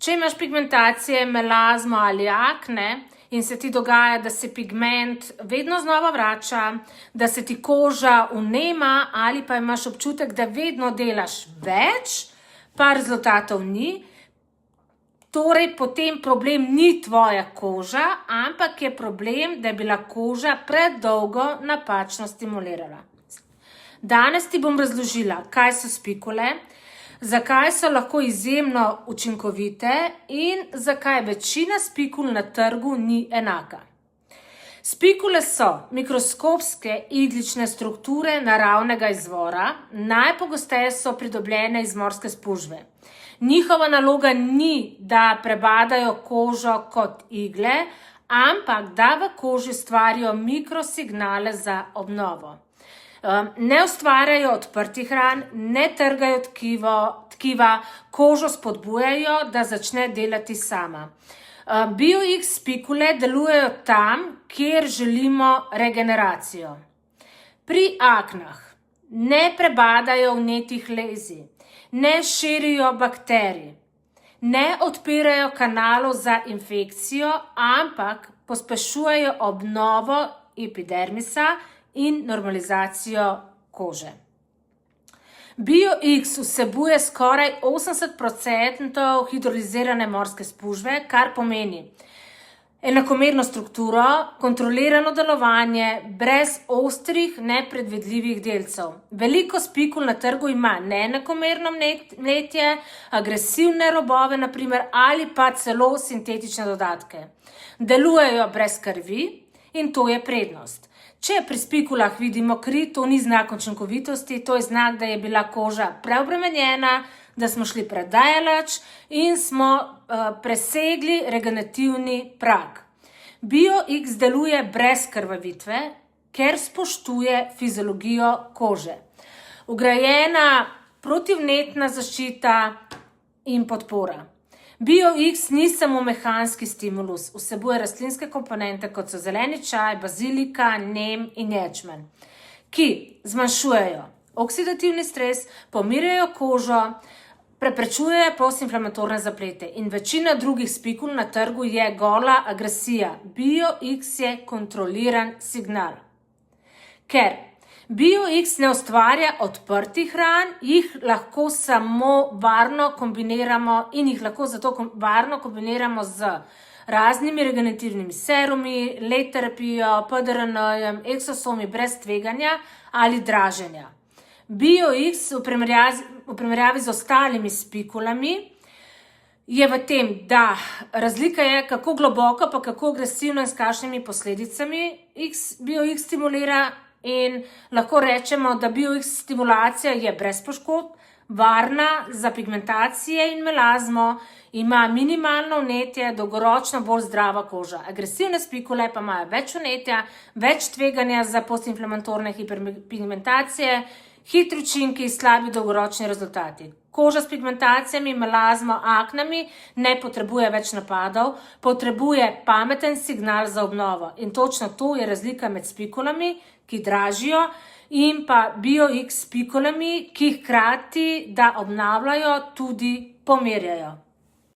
Če imaš pigmentacije, melazmo ali akne in se ti dogaja, da se pigment vedno znova vrača, da se ti koža vnema ali pa imaš občutek, da vedno delaš več, pa rezultatov ni, torej potem problem ni tvoja koža, ampak je problem, da je bila koža predolgo napačno stimulirala. Danes ti bom razložila, kaj so spikule, zakaj so lahko izjemno učinkovite in zakaj večina spikul na trgu ni enaka. Spikule so mikroskopske iglične strukture naravnega izvora, najpogosteje so pridobljene iz morske spužve. Njihova naloga ni, da prebadajo kožo kot igle, ampak da v koži stvarijo mikrosignale za obnovo. Ne ustvarjajo odprtih ran, ne trgajo tkiva, kožo spodbujajo, da začne delati sama. BioX spikule delujejo tam, kjer želimo regeneracijo. Pri aknah ne prebadajo vnetih lezij, ne širijo bakterij, ne odpirajo kanalov za infekcijo, ampak pospešujejo obnovo epidermisa in normalizacijo kože. BioX vsebuje skoraj 80% hidrolizirane morske spužve, kar pomeni enakomerno strukturo, kontrolirano delovanje, brez ostrih, nepredvidljivih delcev. Veliko spikul na trgu ima neenakomerno mletje, agresivne robove, naprimer, ali pa celo sintetične dodatke. Delujejo brez krvi in to je prednost. Če pri spikulah vidimo kri, to ni znak učinkovitosti, to je znak, da je bila koža preobremenjena, da smo šli predaleč in smo presegli regenerativni prag. BioX deluje brez krvavitve, ker spoštuje fiziologijo kože. Vgrajena protivnetna zaščita in podpora. BioX ni samo mehanski stimulus, vsebuje rastlinske komponente, kot so zeleni čaj, bazilika, nem in ječmen, ki zmanjšujejo oksidativni stres, pomirjajo kožo, preprečujejo postinflamatorne zaplete in večina drugih spikul na trgu je gola agresija. BioX je kontroliran signal. Ker BioX ne ustvarja odprtih ran, jih lahko samo varno kombiniramo in jih lahko zato varno kombiniramo z raznimi regenerativnimi serumi, LED terapijo, PDRN-jem, eksosomi brez tveganja ali draženja. BioX v primerjavi z ostalimi spikulami je v tem, da razlika je, kako globoko pa kako agresivno in s kakšnimi posledicami BioX stimulira. In lahko rečemo, da BioX stimulacija je brez poškodb, varna za pigmentacije in melazmo, ima minimalno vnetje, dolgoročno bolj zdrava koža. Agresivne spikule pa imajo več vnetja, več tveganja za postinflamatorne hiperpigmentacije, hitri učinki, slabi dolgoročni rezultati. Koža s pigmentacijami, melazmo, aknami ne potrebuje več napadov, potrebuje pameten signal za obnovo. In točno to je razlika med spikulami, ki dražijo, in pa BioX spikulami, ki hkrati, da obnavljajo, tudi pomirjajo.